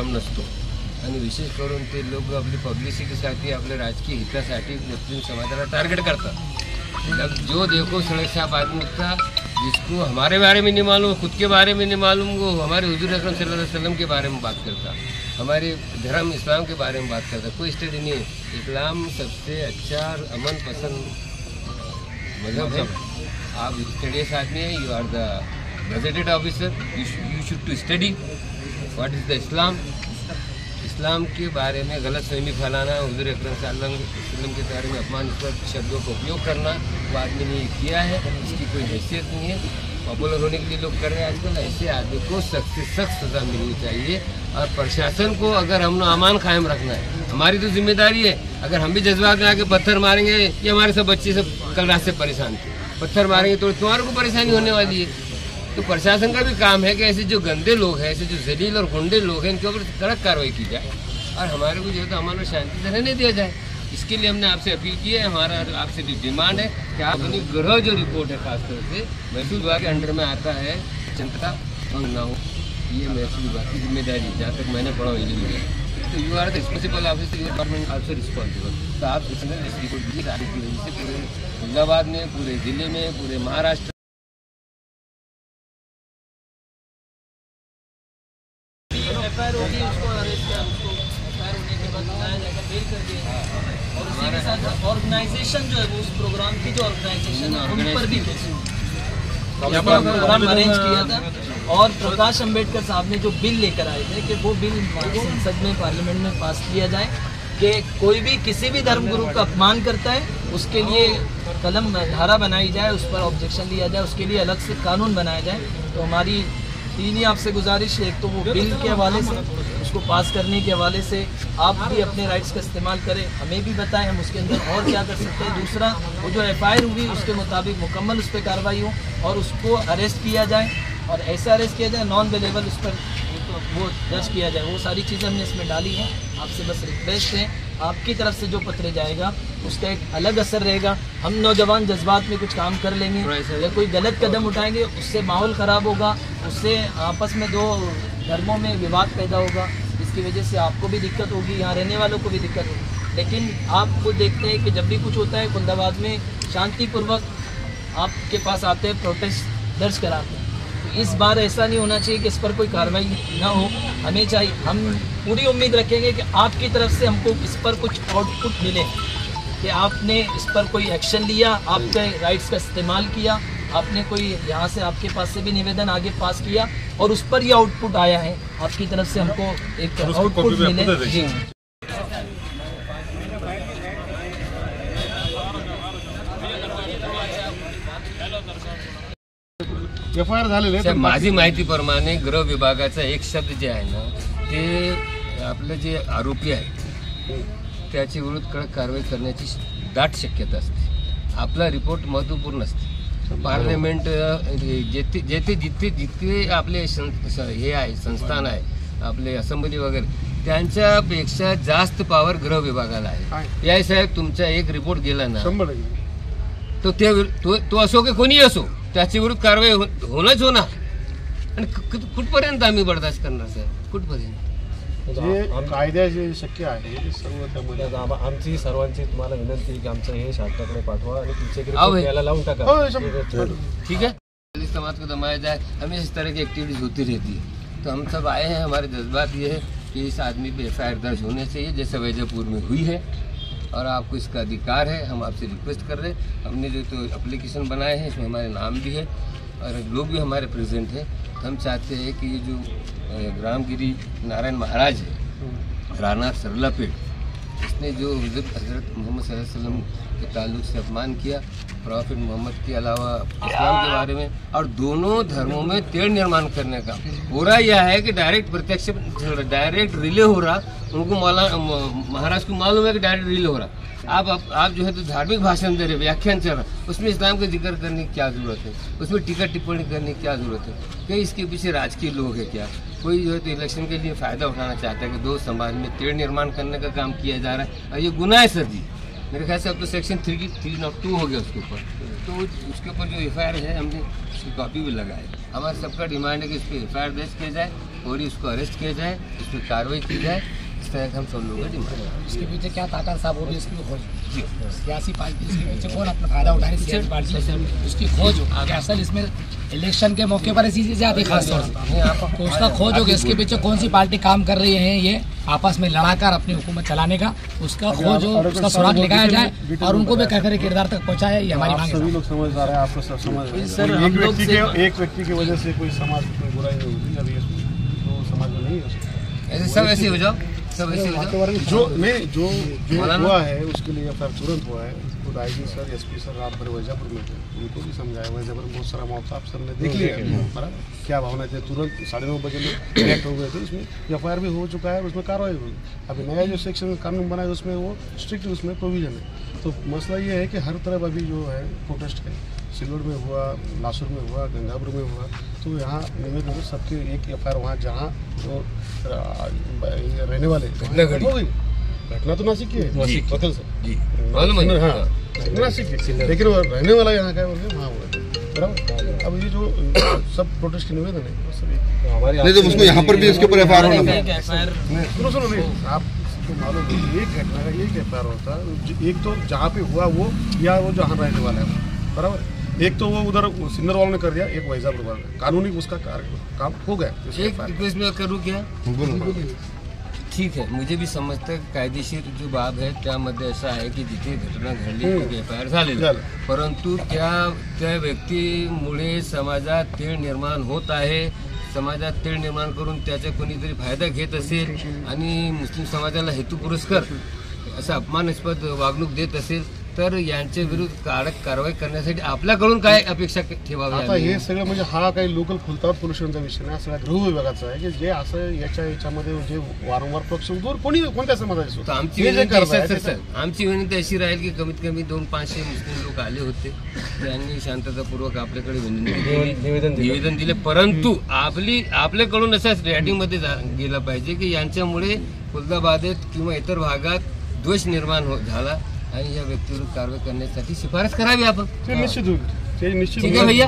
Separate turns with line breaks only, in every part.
धर्म नसतो आणि विशेष करून ते लोक आपली पब्लिसिटीसाठी आपल्या राजकीय हितासाठी मुस्लिम समाजाला टार्गेट करतात। अब जो देखो सड़क साहब आदमी का जिसको हमारे बारे में नहीं मालूम, खुद के बारे में नहीं मालूम, वो हमारे हुजूर अकरम सल्लल्लाहु अलैहि वसल्लम के बारे में बात करता, हमारे धर्म इस्लाम के बारे में बात करता। कोई स्टडी नहीं है। इस्लाम सबसे अच्छा और अमन पसंद मजहब है। आप स्टडीज आदमी है, you are the gazetted officer, you should to study what is the Islam. इस्लाम के बारे में गलत फहमी फैलाना, हुजूर अकरम सल्लल्लाहु अलैहि वसल्लम के बारे में अपमानस्पद शब्दों का उपयोग करना, वो आदमी ने किया है, इसकी कोई हैसियत नहीं है। पॉपुलर होने के लिए लोग कर रहे हैं आजकल। ऐसे आदमी को सख्त से सख्त सज़ा मिलनी चाहिए। और प्रशासन को अगर हम अमान कायम रखना है, हमारी तो जिम्मेदारी है। अगर हम भी जज्बात में आके पत्थर मारेंगे, ये हमारे सब बच्चे सब कल रात से परेशान थे, पत्थर मारेंगे तो तुम्हारे को परेशानी होने वाली है। तो प्रशासन का भी काम है कि ऐसे जो गंदे लोग हैं, ऐसे जो जलील और गुंडे लोग हैं, इनके ऊपर कड़क कार्रवाई की जाए और हमारे को जो है तो अमन और शांति से रहने दिया जाए। इसके लिए हमने आपसे अपील की है। हमारा आपसे भी डिमांड है कि आप अपनी गृह जो रिपोर्ट है खासतौर से महसूल विभाग के अंडर में आता है, जनता भंग ना हो, ये महसूल विभाग की जिम्मेदारी है। जहाँ तक मैंने पढ़ा हुई है तो you are the responsible officer, your government also responsible. तो आप इसमें इस रिपोर्ट दीजिए की वजह से पूरे फरीदाबाद में, पूरे जिले में, पूरे महाराष्ट्र
एफआईआर होगी, उसको अरेस्ट किया, उसको एफआईआर होने के बाद बनाया जाएगा, बेल कर दिया जाएगा। और उसी के साथ ऑर्गेनाइजेशन जो है वो उस प्रोग्राम की जो ऑर्गेनाइजेशन है उन पर भी प्रोग्राम अरेंज किया था। और प्रकाश अंबेडकर साहब ने जो बिल लेकर आए थे कि वो बिल संसद में, पार्लियामेंट में पास किया जाए कि कोई भी किसी भी धर्म गुरु का अपमान करता है उसके लिए कलम धारा बनाई जाए, उस पर ऑब्जेक्शन लिया जाए, उसके लिए अलग से कानून बनाया जाए। तो हमारी तीन ही आपसे गुजारिश है, एक तो वो बिल के हवाले से, उसको पास करने के हवाले से आप भी अपने राइट्स का इस्तेमाल करें, हमें भी बताएं हम उसके अंदर और क्या कर सकते हैं। दूसरा, वो जो एफआईआर हुई उसके मुताबिक मुकम्मल उस पर कार्रवाई हो और उसको अरेस्ट किया जाए, और ऐसा अरेस्ट किया जाए नॉन अवेलेबल उस पर वो दर्ज किया जाए। वो सारी चीज़ें हमने इसमें डाली हैं। आपसे बस रिक्वेस्ट है, आपकी तरफ से जो पत्र जाएगा उसका एक अलग असर रहेगा। हम नौजवान जज्बात में कुछ काम कर लेंगे या कोई गलत कदम उठाएंगे, उससे माहौल ख़राब होगा, उससे आपस में दो धर्मों में विवाद पैदा होगा, इसकी वजह से आपको भी दिक्कत होगी, यहाँ रहने वालों को भी दिक्कत होगी। लेकिन आप खुद देखते हैं कि जब भी कुछ होता है खुलदाबाद में शांतिपूर्वक आपके पास आते हैं, प्रोटेस्ट दर्ज कराते हैं। तो इस बार ऐसा नहीं होना चाहिए कि इस पर कोई कार्रवाई ना हो। हमें चाहिए, हम पूरी उम्मीद रखेंगे कि आपकी तरफ से हमको इस पर कुछ आउटपुट मिले, कि आपने इस पर कोई एक्शन लिया, आपके राइट्स का इस्तेमाल किया, आपने कोई यहाँ से आपके पास से भी निवेदन आगे पास किया और उस पर ये आउटपुट आया है। आपकी तरफ से हमको एक आउटपुट मिले। जी
एफआईआर झालेले
माझी माहितीप्रमाणे गृह विभागाचा एक शब्द जे आहे ना, ते आपले जे आरोपी आहेत त्याच्या विरुद्ध कडक कारवाई करण्याची दाट शक्यता असते। आपला रिपोर्ट महत्त्वपूर्ण असते। पार्लमेंट जितके आपले हे आहे, संस्थान आहे, आपले असेंब्ली वगैरे, त्यांच्यापेक्षा जास्त पावर गृह विभागाला आहे। या साहेब तुमचा एक रिपोर्ट गेला ना, तो तो असो की कोणी असो, त्याच्या विरुद्ध कारवाई होणंच होणार। आणि कुठपर्यंत आम्ही बर्दाश्त करणार साहेब, कुठपर्यंत?
कायद्याचे शक्य आहे सर्व त्यामध्ये।
आमची सर्वांची तुम्हाला विनंती आहे की आमचं हे शासनाकडे पाठवा आणि तुमचे याला लावून टाका।
ठीक है, समाज को दबाया जाए, हमें इस तरह की एक्टिविटीज होती रहती है। तो हम सब आए हैं, हमारे जज्बात ये है कि इस आदमी पे एफआईआर दर्ज होने चाहिए, जैसे वैजयपुर में हुई है, और आपको इसका अधिकार है। हम आपसे रिक्वेस्ट कर रहे हैं, हमने जो तो एप्लीकेशन बनाए हैं इसमें हमारे नाम भी है और लोग भी हमारे प्रेजेंट हैं। हम चाहते हैं कि ये जो ग्रामगिरी नारायण महाराज है, राना सरलापेट, इसने जो हज़रत मोहम्मद सल्लल्लाहु अलैहि वसल्लम के ताल्लुक़ से अपमान किया, प्रॉफिट मोहम्मद के अलावा इस्लाम के बारे में, और दोनों धर्मों में तेढ़ निर्माण करने का हो रहा यह है कि डायरेक्ट प्रत्यक्ष डायरेक्ट रिले हो रहा। उनको महाराज को मालूम है कि डायरेक्ट रिले हो रहा। आप जो है तो धार्मिक भाषण दे रहे, व्याख्यान चल रहा, उसमें इस्लाम का जिक्र करने की क्या ज़रूरत है? उसमें टीका टिप्पणी करने की क्या ज़रूरत है? कहीं इसके पीछे राजकीय लोग हैं क्या? कोई जो है तो इलेक्शन के लिए फ़ायदा उठाना चाहता है कि दो समाज में तेढ़ निर्माण करने का काम किया जा रहा है, और ये गुनाह है सर जी। मेरे ख्याल से अब तो सेक्शन 302 हो गया उसके ऊपर, तो उसके ऊपर जो एफआईआर है हमने उसकी कॉपी भी लगाई। हमारा सबका डिमांड है कि इस पर एफआईआर दर्ज किया जाए फौरी उसको अरेस्ट किया जाए, उस पर कार्रवाई की जाए। इस तरह का हम सब लोगों का डिमांड है।
इसके पीछे क्या ताकत साहब हो रही है, इसकी खोज सियासी पार्टी इसके पीछे कौन अपना फायदा उठा रही है, सियासी पार्टी उसकी खोज हो कि असल इसमें इलेक्शन के मौके पर ऐसी चीजें आती है खास तौर से, तो उसका खोज हो कि इसके पीछे कौन सी पार्टी काम कर रही है, ये आपस में लड़ाकर अपनी हुकूमत चलाने का, उसका खोज हो, उसका सुराग लगाया जाए और उनको भी कहकर किरदार तक पहुँचाया। ये हमारी मांग है।
सभी लोग समझदार है, आपको सब समझ रहे हैं। एक व्यक्ति की वजह से कोई समाज में कोई बुराई नहीं होती, अभी तो समाज में नहीं हो सकता।
ऐसे सब ऐसे हो जाओ, सब ऐसे हो जाओ।
जो हुआ है उसके लिए एफआईआर तुरंत हुआ है। खुद आईजी सर, एसपी सर रात भर वैजापुर में थे, उनको भी समझाया। वैजापुर में बहुत सारा मौका आप सबने देख लिया, बराबर क्या भावना थे। तुरंत 9:30 बजे लोग रिएक्ट हो गए थे। उसमें एफआईआर भी हो चुका है, उसमें कार्रवाई हुई। अभी नया जो सेक्शन कानून बना है उसमें वो स्ट्रिक्ट उसमें प्रोविजन है। तो मसला ये है कि हर तरफ अभी जो है प्रोटेस्ट है, सिल्लोड में हुआ, लासुर में हुआ, गंगापुर में हुआ। तो यहाँ निवेदन है सबके, एक एफआईआर वहाँ जहाँ जो रहने वाले हो गई। घटना तो नासिक की है, वतन से हाँ नासिक की, लेकिन वो रहने वाला यहाँ का है, वहाँ हुआ बराबर। अब ये जो सब प्रोटेस्ट के निवेदन है वो सब हमारे
नहीं, तो उसको यहाँ पर भी इसके ऊपर एफआईआर होना।
सुनो नहीं, आप मालूम है एक घटना का एक एफआईआर होता है। एक तो जहाँ पे हुआ वो, या वो जहाँ रहने वाला है बराबर। एक तो वो उधर सिन्नर वालों ने कर दिया, एक वैजापुर वाले ने, कानूनी उसका काम हो गया।
एक रिक्वेस्ट में करूँ क्या? ठीक आहे, मुझे भी समजतं कायदेशीर जो बाब आहे त्यामध्ये असं आहे की जिथे घटना घडली तिथे एफआयआर झालेली, परंतु त्या व्यक्तीमुळे समाजात तेढ निर्माण होत आहे. समाजात तेढ निर्माण करून त्याचा कोणीतरी फायदा घेत असेल आणि मुस्लिम समाजाला हेतुपुरस्कर असं अपमानास्पद वागणूक देत असेल तर यांच्या विरुद्ध कडक कारवाई करण्यासाठी आपल्याकडून काय अपेक्षा ठेवावी?
आता हे सगळं म्हणजे हा काही लोकल खुलताबाद पोलीस स्टेशनचा विषय नाही, सगळ्या गृह विभागाचा आहे की जे असं याच्यामध्ये जे वारंवार पक्ष कोणी कोणत्या समाजाचे
आमची विनंती अशी राहील की कमीत कमी 200-500 मुस्लिम लोक आले होते, त्यांनी शांततापूर्वक आपल्याकडे निवेदन दिले, परंतु आपल्याकडून असं रेटिंगमध्ये गेलं पाहिजे की यांच्यामुळे खुलताबादेत किंवा इतर भागात द्वेष निर्माण झाला आणि या व्यक्तीवर कारवाई करण्यासाठी शिफारस करावी आपण.
निश्चित होईल, ते निश्चित.
ठीक है भैया,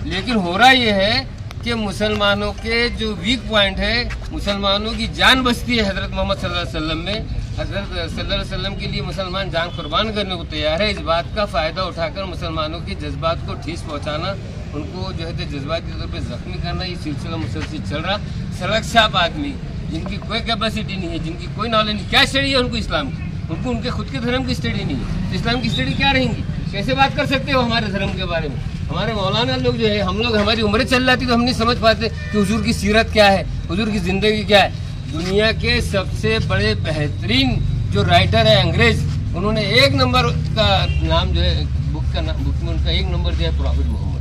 लेकिन हो रहा ये है कि मुसलमानों के जो वीक पॉइंट है, मुसलमानों की जान बचती है हजरत मोहम्मद सल्लल्लाहु अलैहि वसल्लम में, हजरत सल्लल्लाहु अलैहि वसल्लम के लिए मुसलमान जान कुर्बान करने को तैयार है. इस बात का फायदा उठाकर मुसलमानों के जज्बात को ठेस पहुंचाना, उनको जो है जज्बाती तौर पर जख्मी करना, ये सिलसिला मुसलसल चल रहा. सड़क साफ आदमी जिनकी कोई कैपेसिटी नहीं है, जिनकी कोई नॉलेज नहीं, क्या स्टडी है उनको इस्लाम की? उनको उनके खुद के धर्म की स्टडी नहीं है, तो इस्लाम की स्टडी क्या रहेंगी? कैसे बात कर सकते हो हमारे धर्म के बारे में? हमारे मौलाना लोग जो है, हम लोग हमारी उम्र चल जाती तो हम नहीं समझ पाते कि हुजूर की सीरत क्या है, हुजूर की जिंदगी क्या है. दुनिया के सबसे बड़े बेहतरीन जो राइटर है अंग्रेज, उन्होंने 1 नंबर का नाम जो है बुक में उनका 1 नंबर दिया प्रॉफिट मोहम्मद.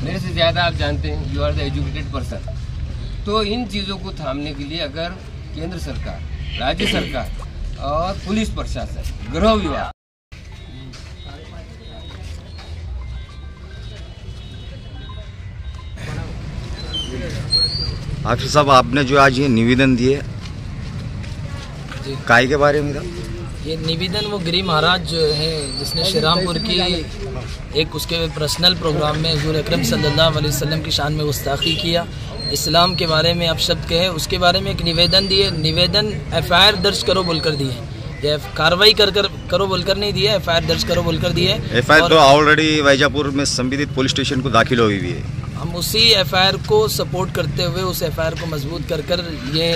मेरे से ज़्यादा आप जानते हैं, you are the educated person. तो इन चीज़ों को थामने के लिए अगर केंद्र सरकार, राज्य सरकार और पुलिस प्रशासन, गृह विभाग
हाफिज साहब, आपने जो आज ये निवेदन दिए काय के बारे में था?
ये निवेदन वो गिरी महाराज जो है जिसने श्रीरामपुर की एक उसके पर्सनल प्रोग्राम में हुजूर अकरम सल्लल्लाहु अलैहि वसल्लम की शान में गुस्ताखी किया, इस्लाम के बारे में अपशब्द कहे, उसके बारे में एक निवेदन दिए. निवेदन एफआईआर दर्ज करो बोलकर दिए, ये कार्रवाई करो बोलकर नहीं दिया, एफआईआर दर्ज करो बोलकर दिए.
एफआईआर तो ऑलरेडी वैजापुर में संबंधित पुलिस स्टेशन को दाखिल हुई भी है.
हम उसी एफआईआर को सपोर्ट करते हुए उस एफआईआर को मजबूत कर ये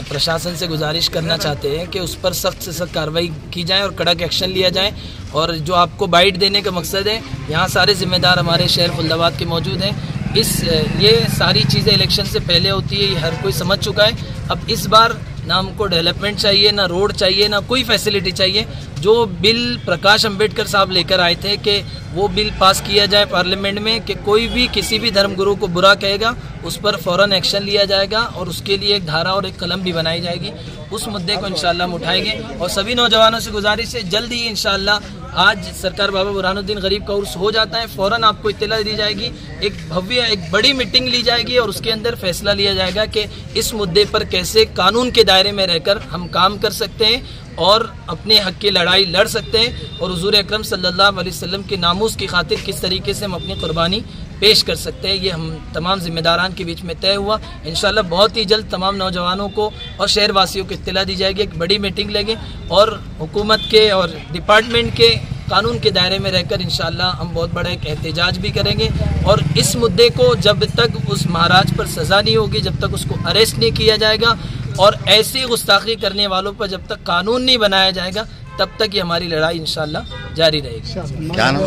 प्रशासन से गुजारिश करना चाहते हैं कि उस पर सख्त से सख्त कार्रवाई की जाए और कड़क एक्शन लिया जाए. और जो आपको बाइट देने का मकसद है, यहाँ सारे जिम्मेदार हमारे शहर खुलदाबाद के मौजूद हैं. ये सारी चीज़ें इलेक्शन से पहले होती है, ये हर कोई समझ चुका है. अब इस बार ना हमको डेवलपमेंट चाहिए, ना रोड चाहिए, ना कोई फैसिलिटी चाहिए. जो बिल प्रकाश अंबेडकर साहब लेकर आए थे कि वो बिल पास किया जाए पार्लियामेंट में कि कोई भी किसी भी धर्म गुरु को बुरा कहेगा उस पर फ़ौरन एक्शन लिया जाएगा और उसके लिए एक धारा और एक कलम भी बनाई जाएगी. उस मुद्दे को इंशाल्लाह हम उठाएंगे और सभी नौजवानों से गुजारिश है, जल्द ही इंशाल्लाह आज सरकार बाबा बुरहानुद्दीन गरीब का उर्स हो जाता है, फ़ौरन आपको इत्तला दी जाएगी, एक बड़ी मीटिंग ली जाएगी और उसके अंदर फैसला लिया जाएगा कि इस मुद्दे पर कैसे कानून के दायरे में रहकर हम काम कर सकते हैं और अपने हक की लड़ाई लड़ सकते हैं और हुजूर अकरम सल्लल्लाहु अलैहि वसल्लम के नामूस की खातिर किस तरीके से हम अपनी कुर्बानी पेश कर सकते हैं, ये हम तमाम जिम्मेदारान के बीच में तय हुआ। इंशाल्लाह बहुत ही जल्द तमाम नौजवानों को और शहर वासियों को इत्तला दी जाएगी, एक बड़ी मीटिंग लेंगे और हुकूमत के और डिपार्टमेंट के कानून के दायरे में रहकर इंशाल्लाह हम बहुत बड़ा एक एहतजाज भी करेंगे। और इस मुद्दे को जब तक उस महाराज पर सज़ा नहीं होगी, जब तक उसको अरेस्ट नहीं किया जाएगा और ऐसी गुस्ताखी करने वालों पर जब तक कानून नहीं बनाया जाएगा, तब तक ये हमारी लड़ाई इंशाल्लाह जारी रहेगी।
क्या नाम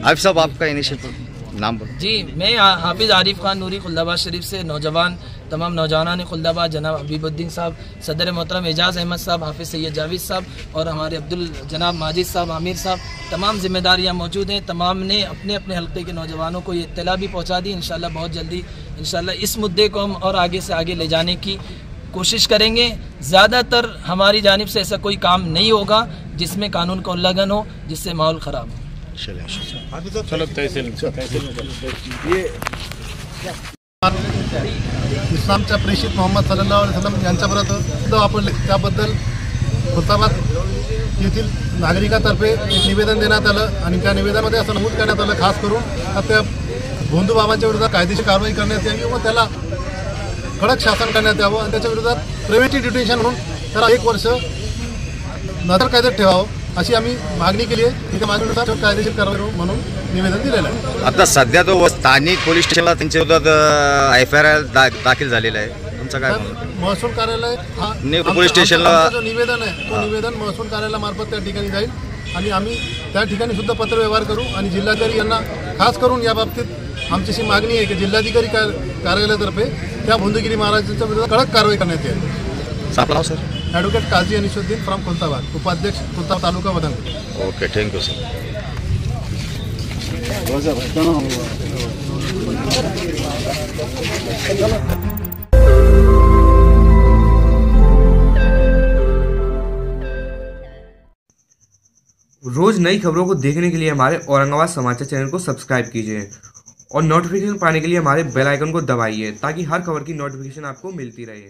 आरिफ साहब आपका इनिशिएटिव नाम बोलो।
जी, मैं हाफिज़ आरिफ खान नूरी खुल्दाबाद शरीफ से नौजवान तमाम नौजवान खुल्दाबाद जनाब हबीबुद्दीन साहब, सदर मोहतरम एजाज़ अहमद साहब, हाफिज़ सैयद जावेद साहब और हमारे अब्दुल जनाब माजिद साहब, आमिर साहब, तमाम जिम्मेदार यहाँ मौजूद हैं। तमाम ने अपने अपने हल्के के नौजवानों को ये इत्तला भी पहुँचा दी। इंशाल्लाह बहुत जल्दी इंशाल्लाह इस मुद्दे को हम और आगे से आगे ले जाने की कोशिश करेंगे। ज़्यादातर हमारी जानिब से ऐसा कोई काम नहीं होगा जिसमें कानून का उल्लंघन हो, जिससे माहौल ख़राब हो।
इस्लामच्या प्रेषित मोहम्मद सल्लल्लाहु अलैहि वसल्लम यांच्याबरोबर आपण त्याबद्दल खुलताबाद येथील नागरिकांतर्फे एक निवेदन देण्यात आलं आणि त्या निवेदनामध्ये असं नमूद करण्यात आलं खास करून त्या भोंदू बाबांच्या विरोधात कायदेशीर कारवाई करण्यात यावी व त्याला कडक शासन करण्यात यावं आणि त्याच्या विरोधात प्रिव्हेंटिव्ह डिटेन्शन म्हणून त्याला 1 वर्ष नजर कैदेत ठेवावं अशी आम्ही मागणी केली आहे। त्या मागणीनुसार कायदेशीर कारवाई म्हणून निवेदन दिलेलं आहे।
आता सध्या तो स्थानिक पोलीस स्टेशनला त्यांच्या विरोधात FIR दाखल झालेला आहे, तुमचं काय म्हणणं?
महसूल कार्यालय
पोलीस स्टेशनला
जो निवेदन आहे तो निवेदन महसूल कार्यालयामार्फत त्या ठिकाणी जाईल आणि आम्ही त्या ठिकाणी सुद्धा पत्रव्यवहार करू आणि जिल्हाधिकारी यांना खास करून या बाबतीत आमची मागणी आहे की जिल्हाधिकारी कार्यालयातर्फे त्या भोंदूगिरी महाराजांच्या विरोधात कडक कारवाई करण्यात येईल।
आपलं नाव sir?
Advocate Kazi Anisuddin from Khultabad, उपाध्यक्ष खुलताबाद तालुका वदन।
Okay, thank you sir.
रोज नई खबरों को देखने के लिए हमारे औरंगाबाद समाचार चैनल को सब्सक्राइब कीजिए और नोटिफिकेशन पाने के लिए हमारे बेल आइकन को दबाइए ताकि हर खबर की नोटिफिकेशन आपको मिलती रहे।